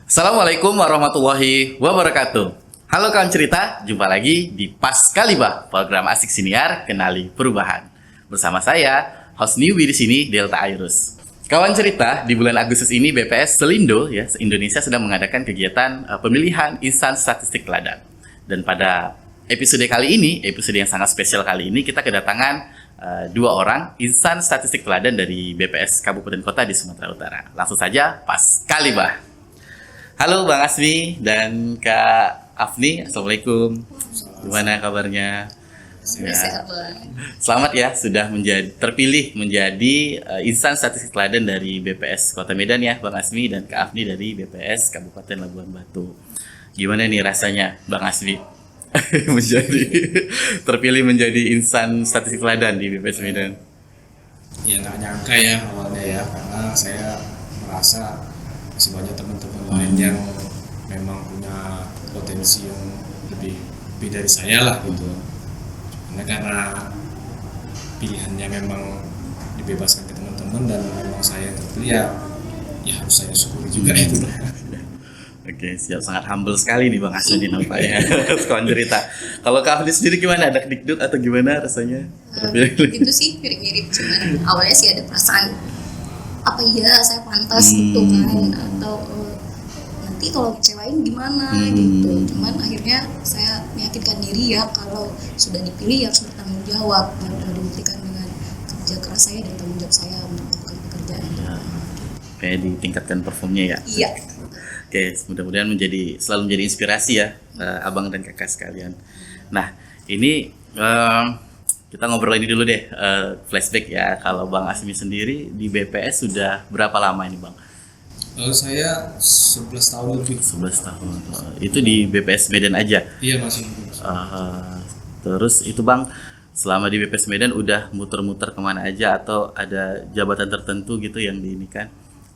Assalamualaikum warahmatullahi wabarakatuh. Halo kawan cerita, jumpa lagi di Pas Kalibah, program asik siniar kenali perubahan. Bersama saya, host newbie di sini Delta Airus. Kawan cerita, di bulan Agustus ini BPS Selindo ya, Indonesia sedang mengadakan kegiatan pemilihan insan statistik teladan. Dan pada episode kali ini, episode yang sangat spesial kali ini, kita kedatangan dua orang insan statistik teladan dari BPS Kabupaten Kota di Sumatera Utara. Langsung saja, Pas Kalibah. Halo Bang Asmi dan Kak Afni, Assalamualaikum. Gimana kabarnya? Ya. Selamat ya sudah terpilih menjadi insan statistik teladan dari BPS Kota Medan ya, Bang Asmi dan Kak Afni dari BPS Kabupaten Labuan Batu. Gimana nih rasanya Bang Asmi terpilih menjadi insan statistik teladan di BPS Medan? Ya nggak nyangka ya awalnya ya, karena saya merasa masih banyak teman-teman lain yang memang punya potensi yang lebih dari saya lah gitu. Karena pilihannya memang dibebaskan ke teman-teman dan memang saya yang terpilih ya harus saya syukuri juga itu. Oke, siap, sangat humble sekali nih Bang Asmi nampaknya. Kawan cerita. Kalau Kak Afni sendiri gimana? Ada dikduk atau gimana rasanya? Gitu sih, mirip-mirip, cuman awalnya sih ada perasaan apa iya saya pantas gitu kan, atau nanti kalau ngecewain gimana gitu. Cuman akhirnya saya meyakinkan diri ya kalau sudah dipilih harus bertanggung jawab, harus dibuktikan dengan kerja keras saya dan tanggung jawab saya untuk melakukan pekerjaan. Kayak ditingkatkan performnya ya. Iya. Oke, mudah-mudahan selalu menjadi inspirasi ya abang dan kakak sekalian. Nah, ini kita ngobrol ini dulu deh, flashback ya. Kalau Bang Asmi sendiri di BPS sudah berapa lama ini Bang? Saya 11 tahun lebih. 11 tahun. Itu di BPS Medan aja? Iya masih. Terus itu Bang, selama di BPS Medan udah muter-muter kemana aja atau ada jabatan tertentu gitu yang diinikan,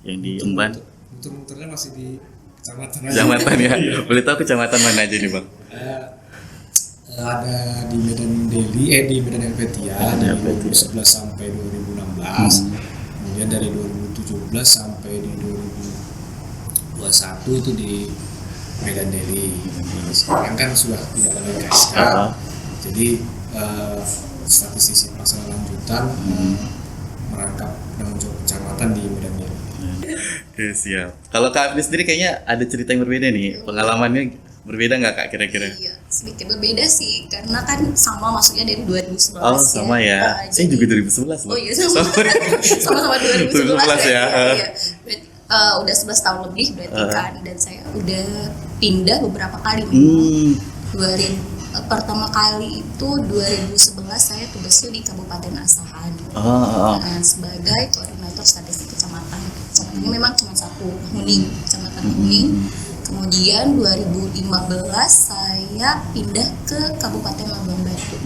yang diemban? Muter-muternya masih di kecamatan aja. Kecamatan ya? Boleh tahu kecamatan mana aja nih Bang? Ada di Medan Deli, di Medan Helvetia dari 2011 sampai 2016, kemudian dari 2017 sampai di 2021 itu di Medan Deli. Sekarang kan sudah tidak ada lagi KSK, jadi statistisi pelaksana lanjutan merangkap penanggung jawab kecamatan di Medan Deli. Oke, siap. Kalau Kak Afni sendiri kayaknya ada cerita yang berbeda nih, pengalamannya berbeda nggak Kak kira-kira? Iya, sedikit berbeda sih, karena kan sama masuknya dari 2011 Oh, sama ya. Saya juga 2011 loh. Oh iya, sama-sama 2011 ya. Iya. Berarti udah 11 tahun lebih berarti kan, dan saya udah pindah beberapa kali. Pertama kali itu 2011 saya tugasnya di Kabupaten Asahan sebagai koordinator statistik kecamatan. Kecamatannya memang cuma satu, Huning, Kecamatan Huning. Kemudian 2015 saya pindah ke Kabupaten Labuan Batu.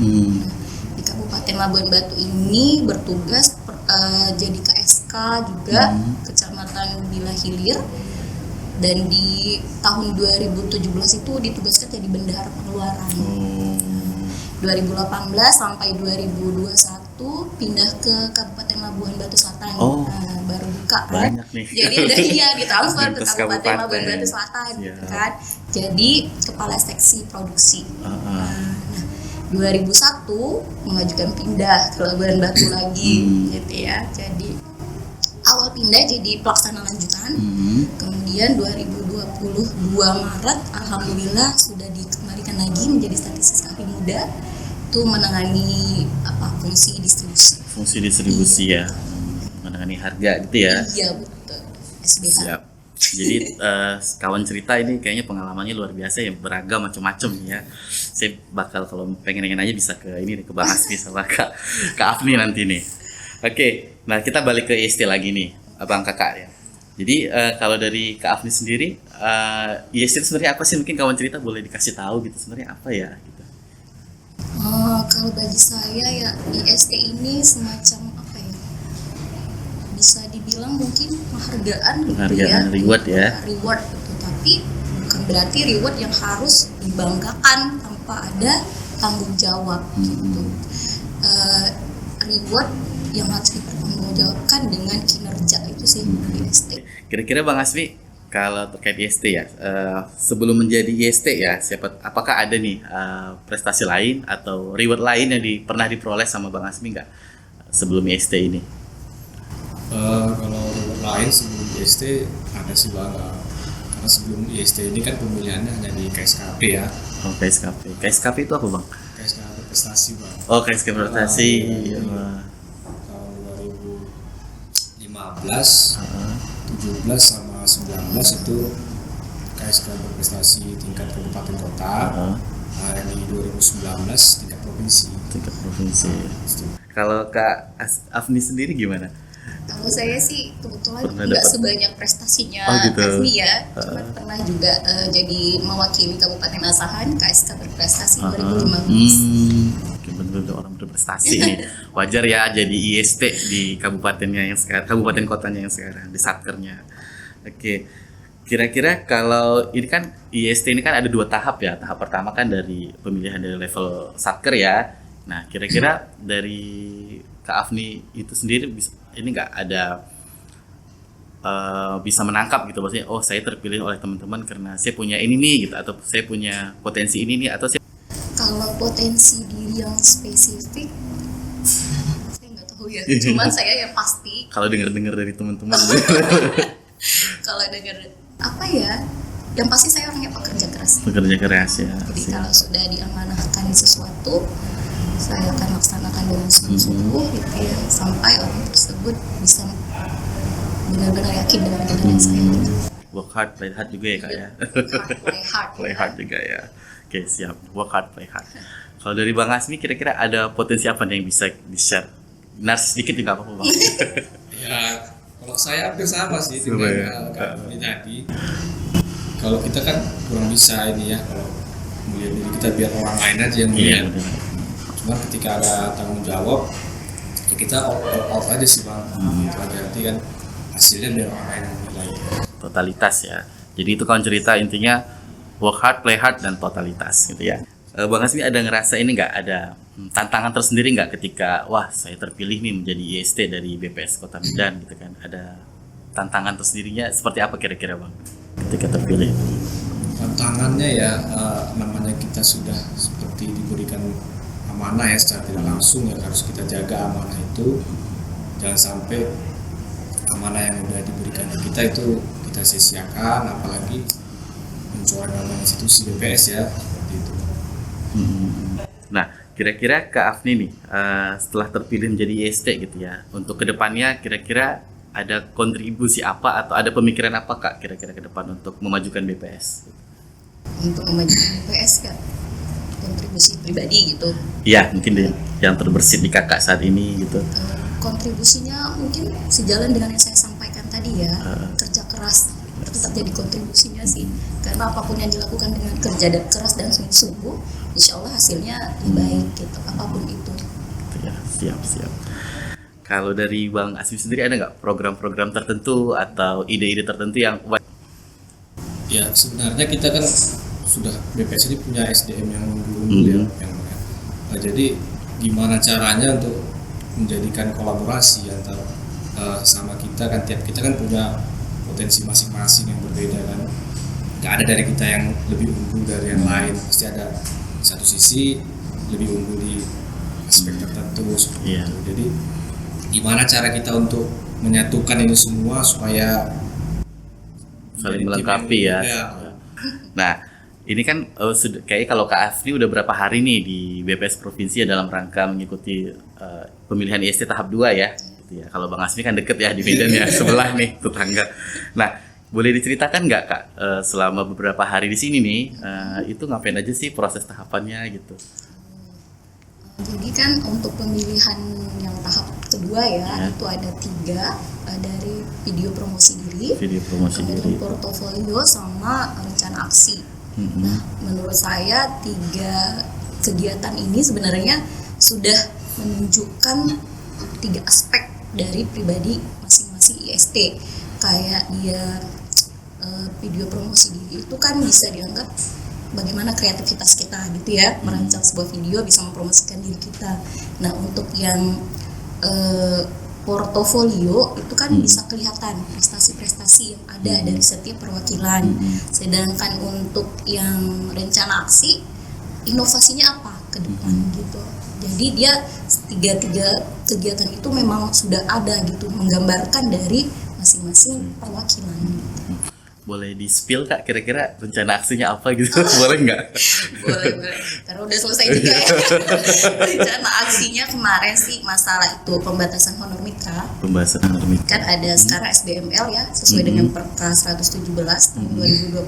Di Kabupaten Labuan Batu ini bertugas jadi KSK juga, Kecamatan Bila Hilir. Dan di tahun 2017 itu ditugaskan jadi bendahara pengeluaran. 2018 sampai 2021 pindah ke Kabupaten Labuan Batu Selatan. Baru buka kan. Jadi ada ditransfer ke Kabupaten Labuan Batu Selatan gitu kan. Jadi kepala seksi produksi. 2001 mengajukan pindah ke Labuan Batu lagi gitu ya. Jadi awal pindah jadi pelaksana lanjutan. Kemudian 2022 Maret alhamdulillah sudah dikembalikan lagi menjadi statistis ahli muda. Itu menangani fungsi distribusi ya, menangani harga gitu ya. Iya betul, SBH. Siap. Jadi kawan cerita ini kayaknya pengalamannya luar biasa ya, beragam macam-macam ya. Saya bakal kalau pengen aja bisa ke ini nih, ke Bang Asmi sama Kak Afni nanti nih. Oke, nah kita balik ke IST lagi nih, abang kakak ya. Jadi kalau dari Kak Afni sendiri, IST sebenarnya apa sih? Mungkin kawan cerita boleh dikasih tahu gitu sebenarnya apa ya? Gitu. Kalau bagi saya ya IST ini semacam apa ya? Bisa dibilang mungkin penghargaan gitu ya. Reward ya. Reward gitu, tapi bukan berarti reward yang harus dibanggakan tanpa ada tanggung jawab gitu. Reward yang harus dipertanggungjawabkan dengan kinerja itu sih IST. Kira-kira Bang Asmi Kalau terkait IST ya, sebelum menjadi IST ya, apakah ada nih prestasi lain atau reward lain yang pernah diperoleh sama Bang Asmi nggak sebelum IST ini? Kalau lain sebelum IST ada sih Bang, karena sebelum IST ini kan pemilihannya hanya di KSKP ya. Oh, KSKP. KSKP itu apa Bang? KSKP prestasi Bang. Oh, KSKP prestasi. Tahun 2015, 17 sama 19 itu KSKP prestasi tingkat kabupaten kota. Yang di 2019 tingkat provinsi. Tingkat provinsi. Kalau Kak Afni sendiri gimana? Kalau saya sih kebetulan Pernah nggak dapat? sebanyak prestasinya gitu. Afni ya, cuma pernah juga jadi mewakili Kabupaten Asahan KSK berprestasi 2015. Oke, benar-benar orang berprestasi nih. Wajar ya jadi IST di kabupatennya yang sekarang, kabupaten kotanya yang sekarang, di satkernya. Oke, kira-kira kalau ini kan IST ini kan ada 2 tahap ya. Tahap pertama kan dari pemilihan dari level satker ya. Nah, kira-kira dari Kak Afni itu sendiri ini nggak ada bisa menangkap gitu, maksudnya oh saya terpilih oleh teman-teman karena saya punya ini nih gitu, atau saya punya potensi ini nih, atau saya Kalau potensi diri yang spesifik, saya nggak tahu ya. Cuman saya yang pasti kalau dengar-dengar dari teman-teman kalau dengar apa ya, yang pasti saya orangnya pekerja keras. bekerja keras ya. Jadi kalau sudah diamanahkan sesuatu, saya akan laksanakan dengan sungguh-sungguh gitu ya, sampai orang tersebut bisa benar-benar yakin dengan kinerja saya. Work hard, play hard juga ya Kak ya. Play hard juga ya. Oke, siap. Work hard, play hard. Kalau dari Bang Asmi kira-kira ada potensi apa nih yang bisa di-share? Sedikit juga apa-apa Bang. Ya, kalau saya hampir sama sih dengan Kak Afni tadi. Kalau kita kan kurang bisa ini ya, kalau melihat diri kita biar orang lain aja yang melihat. Cuma ketika ada tanggung jawab, ya kita out aja sih Bang. Itu aja, nanti kan hasilnya biar orang lain yang menilai. Totalitas ya. Jadi itu kan cerita intinya work hard, play hard, dan totalitas gitu ya. Bang Asmi ada ngerasa ini nggak, ada tantangan tersendiri nggak ketika wah saya terpilih nih menjadi IST dari BPS Kota Medan gitu kan? Ada tantangan tersendirinya seperti apa kira-kira Bang ketika terpilih? Tantangannya ya, namanya kita sudah seperti diberikan amanah ya secara tidak langsung, ya harus kita jaga amanah itu, jangan sampai amanah yang sudah diberikan ke kita itu kita sia-siakan, apalagi mencoreng nama institusi BPS ya, seperti itu. Nah, kira-kira Kak Afni nih setelah terpilih menjadi IST gitu ya, untuk kedepannya kira-kira ada kontribusi apa atau ada pemikiran apa Kak kira-kira ke depan untuk memajukan BPS? Untuk memajukan BPS kan kontribusi pribadi gitu. Iya, mungkin yang terbersit di Kakak saat ini gitu. Kontribusinya mungkin sejalan dengan yang saya sampaikan tadi ya, kerja keras tetap jadi kontribusinya sih, karena apapun yang dilakukan dengan kerja dan keras dan sungguh-sungguh, insya Allah hasilnya lebih baik gitu, apapun itu. Ya, siap. Kalau dari Bang Asmi sendiri ada nggak program-program tertentu atau ide-ide tertentu yang Ya sebenarnya kita kan sudah BPS ini punya SDM yang unggul ya, nah, jadi gimana caranya untuk menjadikan kolaborasi antara sama kita kan, tiap kita kan punya potensi masing-masing yang berbeda kan, nggak ada dari kita yang lebih unggul dari yang lain, pasti ada di satu sisi lebih unggul di aspek tertentu seperti itu. Jadi gimana cara kita untuk menyatukan ini semua supaya saling melengkapi ya. Nah, ini kan kayak kalau Kak Afni udah berapa hari nih di BPS Provinsi ya dalam rangka mengikuti pemilihan IST tahap 2 ya. Gitu ya. Kalau Bang Asmi kan deket ya di Medan ya, sebelah nih tetangga. Nah, boleh diceritakan nggak Kak selama beberapa hari di sini nih itu ngapain aja sih proses tahapannya gitu? Jadi kan untuk pemilihan yang tahap kedua ya, itu ada 3, dari video promosi diri, kemudian portofolio sama rencana aksi. Nah, menurut saya 3 kegiatan ini sebenarnya sudah menunjukkan 3 aspek dari pribadi masing-masing IST. Kayak dia video promosi diri itu kan bisa dianggap bagaimana kreativitas kita gitu ya, merancang sebuah video bisa mempromosikan diri kita. Nah, untuk yang portofolio itu kan bisa kelihatan prestasi-prestasi yang ada dari setiap perwakilan. Sedangkan untuk yang rencana aksi, inovasinya apa ke depan gitu. Jadi dia tiga kegiatan itu memang sudah ada gitu, menggambarkan dari masing-masing perwakilan. Boleh di-spill Kak, kira-kira rencana aksinya apa gitu? Boleh nggak? Boleh. Karena udah selesai juga ya. Rencana aksinya kemarin sih masalah itu pembatasan honor mitra. Pembahasan honor mitra. Kan ada sekarang SBML ya, sesuai dengan Perka 117 tahun 2021,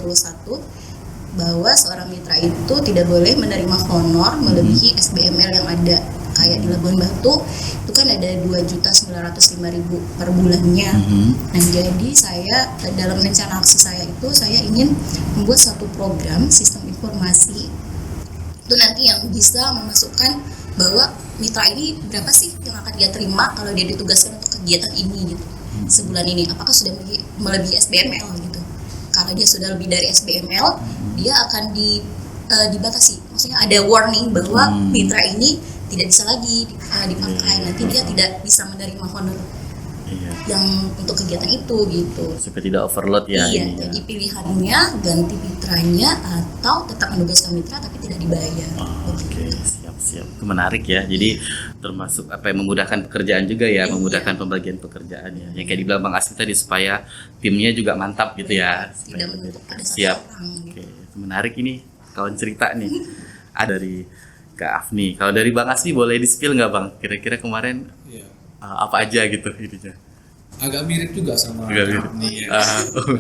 bahwa seorang mitra itu tidak boleh menerima honor melebihi SBML yang ada. Kayak di Labuan Batu itu kan ada 2.905.000 per bulannya. Nah, jadi saya dalam rencana aksi saya itu saya ingin membuat satu program sistem informasi itu nanti yang bisa memasukkan bahwa mitra ini berapa sih yang akan dia terima kalau dia ditugaskan untuk kegiatan ini gitu sebulan ini, apakah sudah melebihi SBML gitu. Kalau dia sudah lebih dari SBML, dia akan dibatasi, maksudnya ada warning bahwa mitra ini tidak bisa lagi dipakai, nanti dia tidak bisa menerima honor yang untuk kegiatan itu gitu. Supaya tidak overload ya. Iya, jadi pilihannya ganti mitranya atau tetap menugaskan mitra tapi tidak dibayar. Oke, siap. Itu menarik ya. Jadi termasuk apa yang memudahkan pekerjaan juga ya, memudahkan pembagian pekerjaan ya. Yang kayak dibilang Bang Asmi tadi, supaya timnya juga mantap gitu ya. Tidak menumpuk pada satu Siap. orang. Oke, itu menarik ini kawan cerita nih. Ada dari Kak Afni. Kalau dari Bang Asmi boleh di-spill nggak Bang? Kira-kira kemarin apa aja gitu ininya? Agak mirip juga sama Agak ini ya,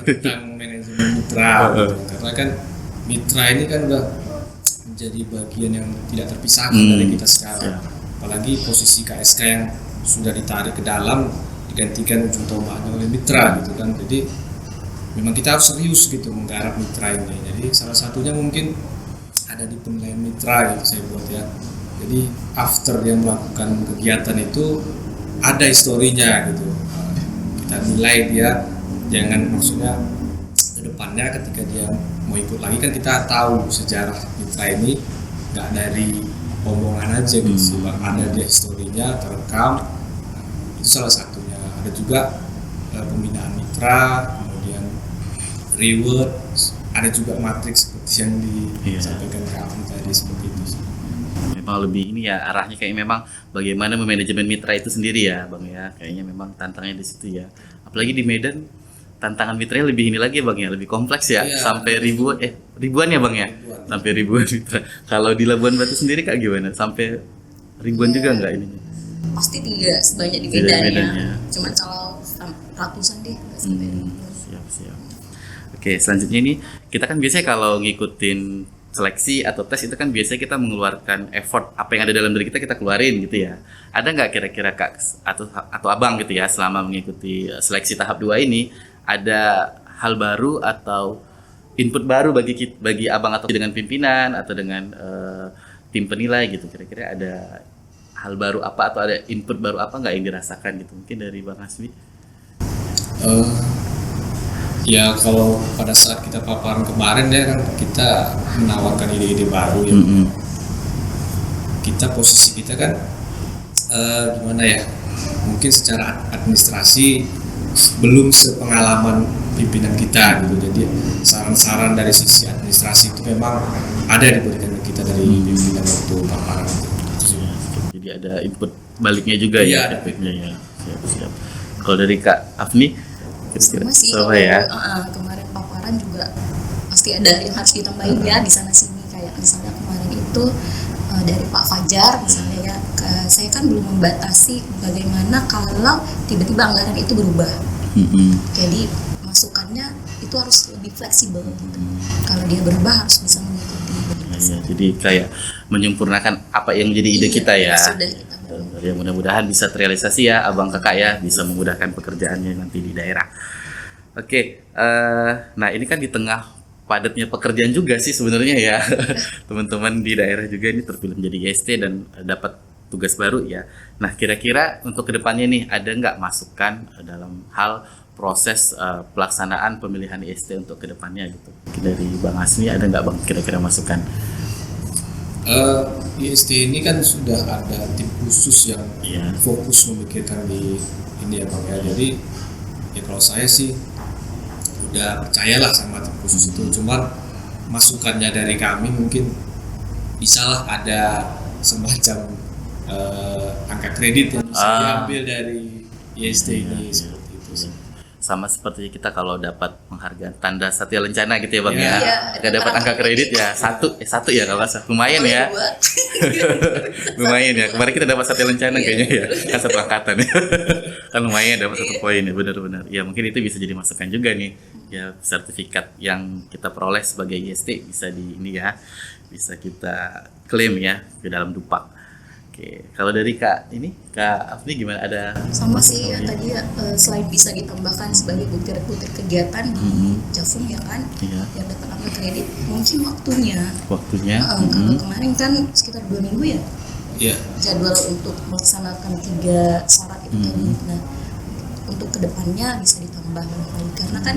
tentang manajemen mitra gitu. Karena kan mitra ini kan udah menjadi bagian yang tidak terpisahkan dari kita sekarang. Apalagi posisi KSK yang sudah ditarik ke dalam digantikan ujung tombaknya oleh mitra gitu kan. Jadi memang kita harus serius gitu menggarap mitra ini. Jadi salah satunya mungkin ada di penilaian mitra gitu saya buat ya. Jadi after dia melakukan kegiatan itu ada historinya gitu. Kita nilai dia, jangan maksudnya ke depannya ketika dia mau ikut lagi kan kita tahu sejarah mitra ini nggak dari omongan aja gitu, ada dia historinya terekam. Itu salah satunya. Ada juga pembinaan mitra, kemudian reward, ada juga matriks seperti yang disampaikan Kak Afni tadi seperti itu sih. Memang lebih ini ya arahnya kayak memang bagaimana memanajemen mitra itu sendiri ya Bang ya, kayaknya memang tantangannya di situ ya, apalagi di Medan tantangan mitranya lebih ini lagi ya Bang ya, lebih kompleks ya, sampai ribuan ya Bang ya, sampai ribuan mitra. Kalau di Labuan Batu sendiri Kak gimana, sampai ribuan juga nggak ininya? Pasti tidak sebanyak di Medan ya, cuman kalau ratusan deh nggak sampai ribuan. Siap. Oke, selanjutnya ini kita kan biasanya kalau ngikutin seleksi atau tes itu kan biasanya kita mengeluarkan effort, apa yang ada dalam diri kita keluarin gitu ya. Ada nggak kira-kira Kak atau Abang gitu ya selama mengikuti seleksi tahap 2 ini, ada hal baru atau input baru bagi Abang atau dengan pimpinan atau dengan tim penilai gitu, kira-kira ada hal baru apa atau ada input baru apa nggak yang dirasakan gitu, mungkin dari Bang Asmi? Ya kalau pada saat kita paparan kemarin ya kan kita menawarkan ide-ide baru ya. Posisi kita kan gimana ya, mungkin secara administrasi belum sepengalaman pimpinan kita gitu. Jadi saran-saran dari sisi administrasi itu memang ada diberikan ke kita dari pimpinan waktu paparan itu. Jadi ada input baliknya juga ya, efeknya ya. Siap. Kalau dari Kak Afni? Sama sih, kemarin paparan juga pasti ada yang harus ditambahin ya di sana sini, kayak misalnya kemarin itu dari Pak Fajar misalnya ya, saya kan belum membatasi bagaimana kalau tiba-tiba anggaran itu berubah. Jadi masukannya itu harus lebih fleksibel gitu. Kalau dia berubah harus bisa mengikuti. Jadi kayak menyempurnakan apa yang menjadi ide kita ya. Sudah kita ya mudah-mudahan bisa terrealisasi ya Abang Kakak ya, bisa memudahkan pekerjaannya nanti di daerah. Oke, nah ini kan di tengah padatnya pekerjaan juga sih sebenarnya ya. Teman-teman di daerah juga ini terpilih menjadi IST dan dapat tugas baru ya. Nah kira-kira untuk kedepannya nih ada nggak masukan dalam hal proses pelaksanaan pemilihan IST untuk kedepannya gitu? Mungkin dari Bang Asmi ada nggak Bang kira-kira masukan? IST ini kan sudah ada tim khusus yang fokus memikirkan di ini ya Bang ya. Jadi ya kalau saya sih udah percayalah sama tim khusus itu. Cuman masukannya dari kami mungkin bisalah ada semacam angka kredit yang bisa diambil dari IST ini seperti itu sih. Sama seperti kita kalau dapat penghargaan tanda Satya Lencana gitu ya Bang ya. Iya. Nggak dapat angka kredit ya satu ya kalau nggak salah. Lumayan ya. Lumayan ya. Kemarin kita dapat Satya Lencana kayaknya ya. Kan satu angkatan ya. Kan lumayan dapat 1 poin ya, benar-benar. Ya mungkin itu bisa jadi masukan juga nih. Ya sertifikat yang kita peroleh sebagai IST bisa di ini ya. Bisa kita klaim ya ke dalam Dupak. Oke, kalau dari Kak Afni gimana, ada Sama sih ya tadi ya, selain bisa ditambahkan sebagai butir-butir kegiatan di Javum ya kan, Iya. yang dapat angka kredit, mungkin waktunya. Kalau kemarin kan sekitar 2 minggu ya Iya. jadwal untuk melaksanakan 3 syarat itu tadi. Nah, untuk kedepannya bisa ditambah barangkali karena kan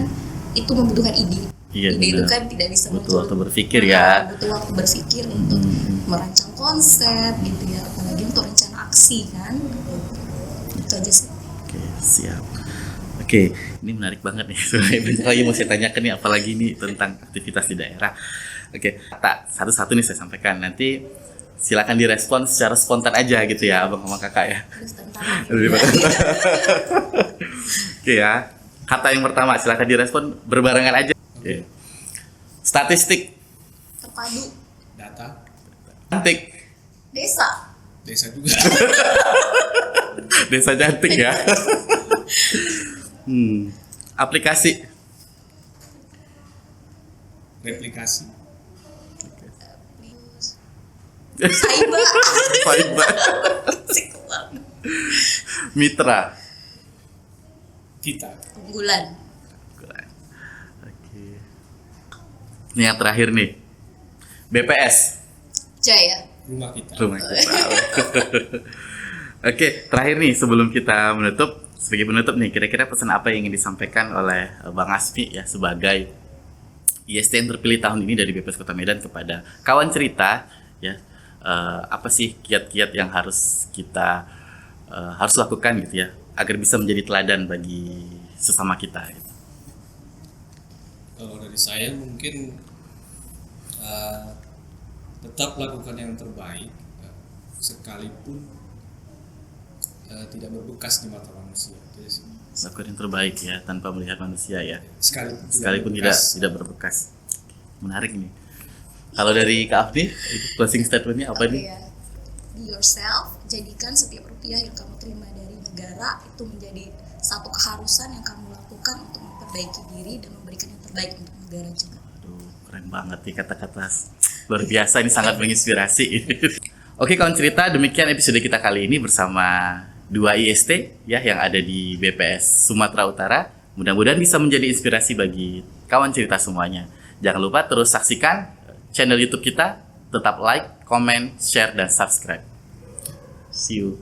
itu membutuhkan ide. Iya, Ide itu benar. kan tidak bisa Butuh waktu muncul. berpikir ya. Butuh waktu berpikir untuk merancang konsep gitu ya, apalagi untuk rencana aksi kan. Itu aja sih. Oke, siap. Oke, ini menarik banget nih. Sebenarnya banyak lagi mau saya tanyakan nih, apalagi nih tentang aktivitas di daerah. Oke, satu-satu nih saya sampaikan. Nanti silakan direspon secara spontan aja gitu ya, Abang sama Kakak ya. Terus tentang Lebih baik. Oke ya. Kata yang pertama silakan direspon berbarengan aja. Oke. Statistik, terpadu Data, cantik, desa. desa juga. desa cantik ya. Aplikasi, Replikasi, Saiba. Fiber, mitra. kita, Unggulan. Oke. Ini yang terakhir nih. BPS, Jaya. rumah kita. rumah kita. Oke, terakhir nih sebelum kita menutup, sebagai penutup nih, kira-kira pesan apa yang ingin disampaikan oleh Bang Asmi ya sebagai IST yang terpilih tahun ini dari BPS Kota Medan kepada kawan cerita ya, apa sih kiat-kiat yang harus kita harus lakukan gitu ya agar bisa menjadi teladan bagi sesama kita gitu. Kalau dari saya mungkin tetap lakukan yang terbaik sekalipun tidak berbekas di mata manusia. Jadi sih, Lakukan yang terbaik ya tanpa melihat manusia ya, sekalipun tidak berbekas. Menarik nih. Kalau dari Kak Afni, closing statementnya apa Oke nih? ya. Be yourself, jadikan setiap rupiah yang kamu terima dari negara itu menjadi satu keharusan yang kamu lakukan untuk memperbaiki diri dan memberikan yang terbaik untuk negara juga. Aduh, keren banget nih kata-kata luar biasa, ini sangat menginspirasi. Oke kawan cerita, demikian episode kita kali ini bersama 2 IST ya yang ada di BPS Sumatera Utara. Mudah-mudahan bisa menjadi inspirasi bagi kawan cerita semuanya. Jangan lupa terus saksikan channel YouTube kita, tetap like, comment, share, dan subscribe. See you.